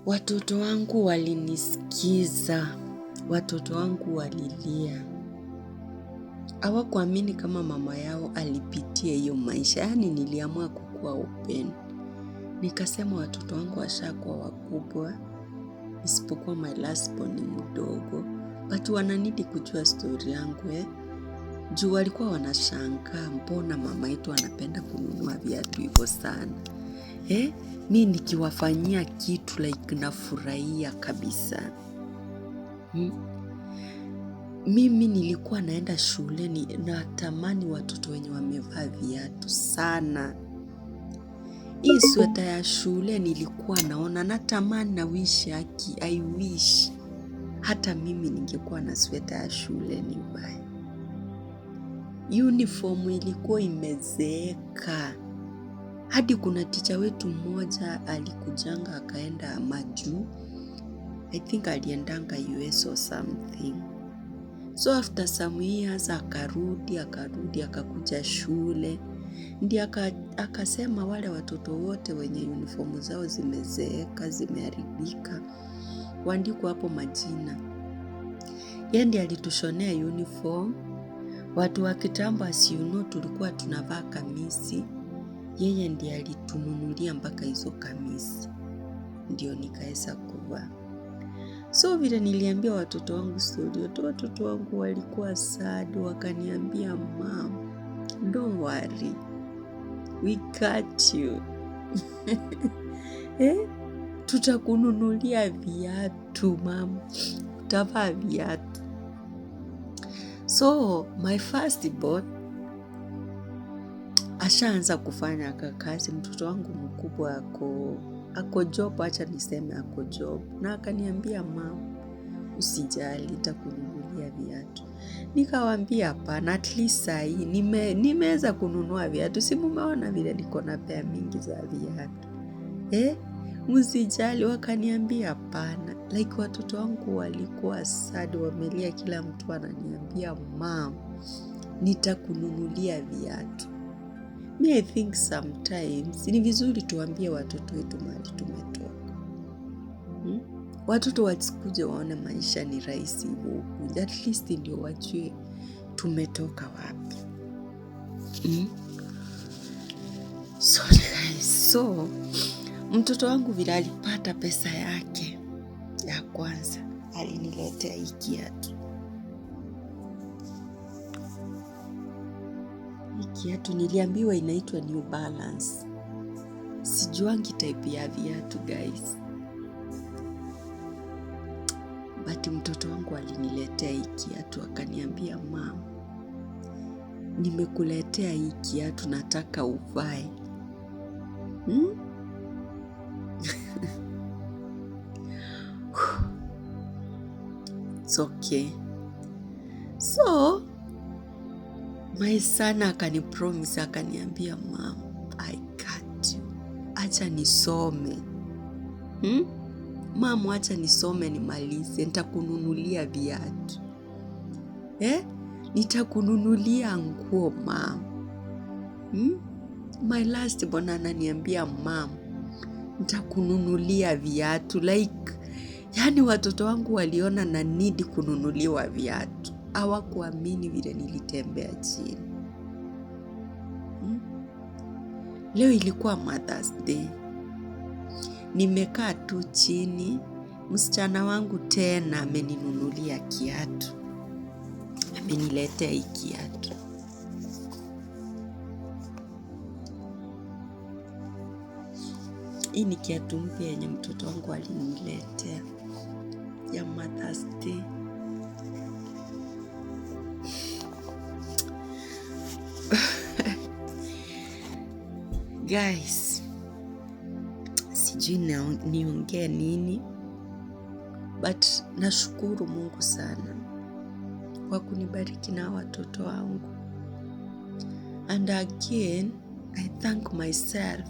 Watoto wangu walinisikiza, watoto wangu walilia. Hawakuamini kama mama yao alipitia hiyo maisha, yaani niliamua kukuwa open. Nikasema watoto wangu washakuwa wakubwa, isipokuwa my last born ni mdogo, but wananidi kujua story yangu Juu walikuwa wanashangaa mbona mama yetu anapenda kununua viatu hivyo sana. Mi nikiwafanyia kitu like nafurahia kabisa. Mimi nilikuwa naenda shuleni natamani watoto wenye wamevaa viatu sana. Hii sweta ya shule nilikuwa naona natamani na I wish. Hata mimi ningekuwa na sweta ya shule nivae. Uniform ilikuwa imezeeka. Hadi kuna teacher wetu mmoja alikujanga akaenda majuu. I think aliendanga US or something. So after some years akarudi akakuja shule. Ndiye akasema wale watoto wote wenye uniform zao zimezeeka, zimeharibika, waandikwe hapo majina. Yeye ndiye alitushonea uniform. Watu wa kitambo tulikuwa tunavaa kamisi. Yeye ndiye alitununulia mpaka hizo kamisi. Ndio nikaweza kuvaa. So vile niliambia watoto wangu story, watoto wangu walikuwa sad, wakaniambia mom, don't worry, we got you. Tutakununulia viatu mom, utavaa viatu. So my first born ashaanza kufanya kazi. Mtoto wangu mkubwa ako job, acha niseme ako job. Na akaniambia mama, usijali nitakununulia viatu. Nikawaambia hapana, at least sahi nimeweza kununua viatu. Si mumeona vile niko na pea mingi za viatu. Usijali. Wakaniambia hapana. Like watoto wangu walikuwa sad, wamelia, kila mtu ananiambia mama, nitakununulia viatu. I think sometimes ni vizuri tuambie watoto wetu mahali tumetoka. Watoto wasikuje waone maisha ni rahisi hivyo. At least ndio wajue tumetoka wapi. So mtoto wangu vile alipata pesa yake ya kwanza, aliniletea hii kiatu. Kiatu niliambiwa inaitwa New Balance. Sijuangi type ya viatu guys. But mtoto wangu aliniletea hii kiatu akaniambia mama, nimekuletea hii kiatu nataka uvae. It's okay. So my son akanipromise akaniambia mama, I got you. Acha nisome. Mama, acha nisome nimalize, nitakununulia viatu. Nitakununulia nguo mama. My last born ananiambia mama, nitakununulia viatu. Like, yani watoto wangu waliona na need kununuliwa viatu. Hawakuamini vile nilitembea chini. Leo ilikuwa Mother's Day. Nimekaa tu chini, msichana wangu tena ameninunulia kiatu. Ameniletea hii kiatu. Hii ni kiatu mpya yenye mtoto wangu aliniletea ya Mother's Day. Guys, sijui niongee nini, but nashukuru Mungu sana kwa kunibariki na watoto wangu. And again, I thank myself.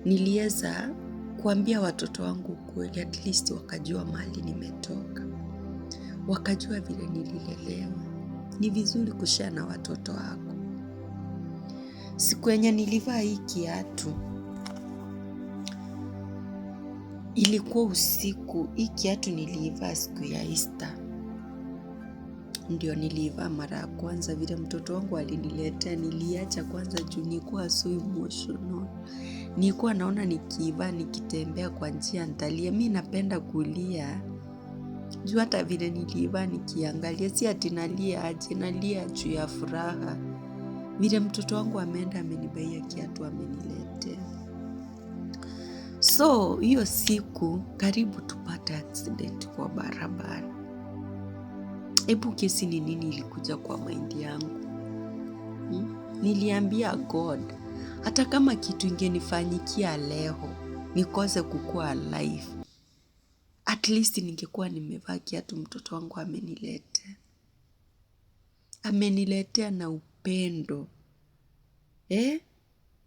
Niliweza kuambia watoto wangu kweli, at least wakajua mahali nimetoka. Wakajua vile nililelewa. Ni vizuri kushare na watoto wako. Siku yenye nilivaa hii kiatu, Ilikuwa usiku. Hii kiatu niliivaa siku ya Easter. Ndio niliivaa mara ya kwanza, vile mtoto wangu aliniletea, niliacha kwanza juu nilikuwa so emotional. Nilikuwa naona nikiivaa nikitembea kwa njia nitalia. Mimi napenda kulia. Juu hata vile niliivaa nikiangalia, si ati nalia aje, nalia juu ya furaha. Vile mtoto wangu ameenda amenibaia kiatu ameniletea. So, hiyo siku karibu tupate accident kwa barabara. Hebu kesi ni nini ilikuja kwa mind yangu? Niliambia God, hata kama kitu ingenifanyikia leo, nikose kukua alive, at least ningekuwa nimevaa kiatu mtoto wangu ameniletea. Ameniletea na upendo.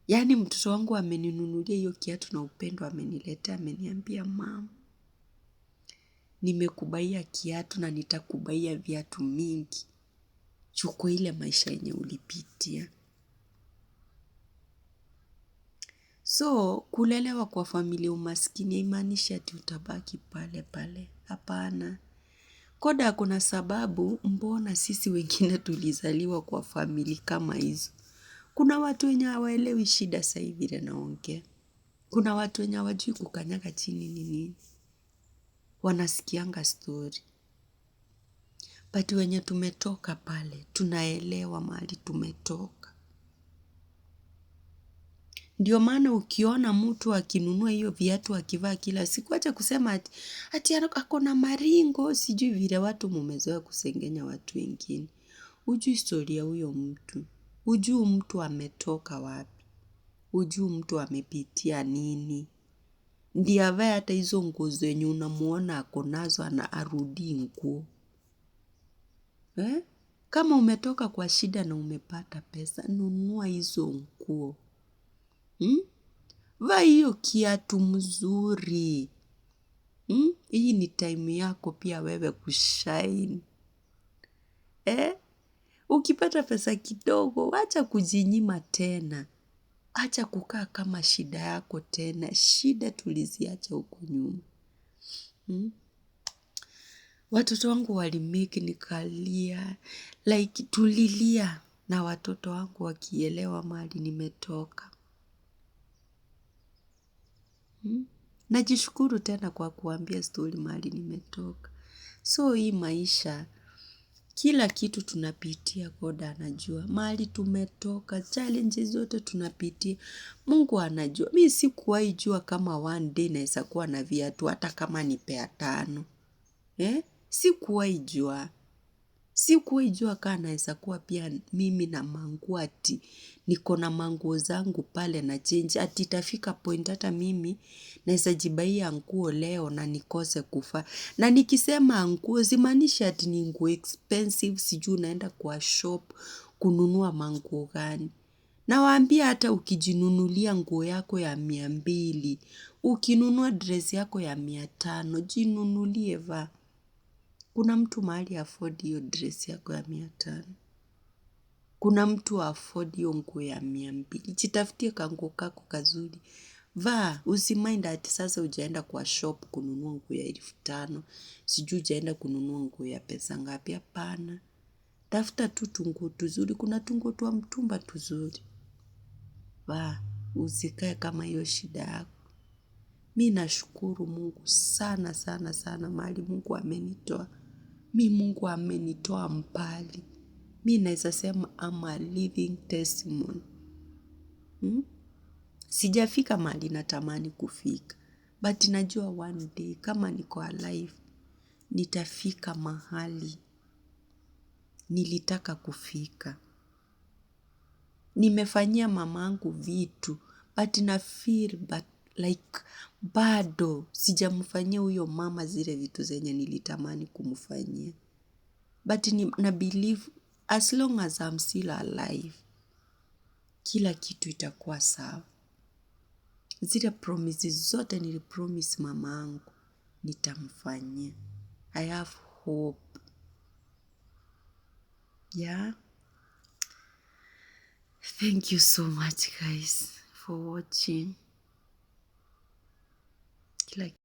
Yaani mtoto wangu ameninunulia hiyo kiatu na upendo ameniletea, ameniambia mama, nimekubaia kiatu na nitakubaia viatu mingi. Chukua ile maisha yenye ulipitia. So, kulelewa kwa familia umaskini haimaanishi ati utabaki pale pale. Hapana. Koda kuna sababu mbona sisi wengine tulizaliwa kwa familia kama hizo. Kuna watu wenye hawaelewi shida sasa hivi vile naongea. Kuna watu wenye hawajui kukanyaga chini ni nini. Wanasikianga story. But wenye tumetoka pale, tunaelewa mahali tumetoka. Ndio maana ukiona mtu akinunua hiyo viatu akivaa kila siku, acha kusema ati ako na maringo, sijui vile watu mumezoea kusengenya watu wengine. Hujui historia huyo mtu. Hujui mtu ametoka wapi. Hujui mtu amepitia nini. Ndiye avae hata hizo nguo zenye unamuona ako nazo na arudi nguo. Kama umetoka kwa shida na umepata pesa, nunua hizo nguo. Vaa hiyo kiatu mzuri. Hii ni time yako pia wewe kushine. Ukipata pesa kidogo, acha kujinyima tena. Acha kukaa kama shida yako tena. Shida tuliziacha huko nyuma. Watoto wangu walimake nikalia. Like tulilia na watoto wangu wakielewa mahali nimetoka. Najishukuru tena kwa kuambia story mahali nimetoka. So hii maisha, kila kitu tunapitia God anajua. Mahali tumetoka, challenges zote tunapitia, Mungu anajua. Mimi sikuwahi jua kama one day naweza kuwa na viatu hata kama ni pair 5. Sikuwahi jua. Sikuwahi jua kama naweza kuwa pia mimi na manguo ati niko na manguo zangu pale na change. Ati itafika point hata mimi naweza jibaia nguo leo na nikose kuvaa. Na nikisema nguo simaanishi ati ni nguo expensive, sijui unaenda kwa shop kununua manguo gani. Nawaambia hata ukijinunulia nguo yako ya 200, ukinunua dress yako ya 500, jinunulie vaa. Kuna mtu mahali afford hiyo dress yako ya 500. Kuna mtu afford hiyo nguo ya 200. Jitafutie kanguo kako kazuri. Vaa, usimind ati sasa hujaenda kwa shop kununua nguo ya 5,000. Sijui hujaenda kununua nguo ya pesa ngapi, hapana. Tafuta tu tunguo tuzuri, kuna tunguo twa mtumba tuzuri. Vaa, usikae kama hiyo shida yako. Mimi nashukuru Mungu sana sana sana mahali Mungu amenitoa. Mungu amenitoa mbali. Mimi naweza sema I'm a living testimony. Sijafika mahali natamani kufika. But najua one day kama niko alive, nitafika mahali nilitaka kufika. Nimefanyia mamangu vitu, but na feel like bado sijamfanyia huyo mama zile vitu zenye nilitamani kumfanyia. But na believe as long as I'm still alive, kila kitu itakuwa sawa. Zile promises zote nilipromise mamangu, nitamfanyia. I have hope. Yeah. Thank you so much guys for watching.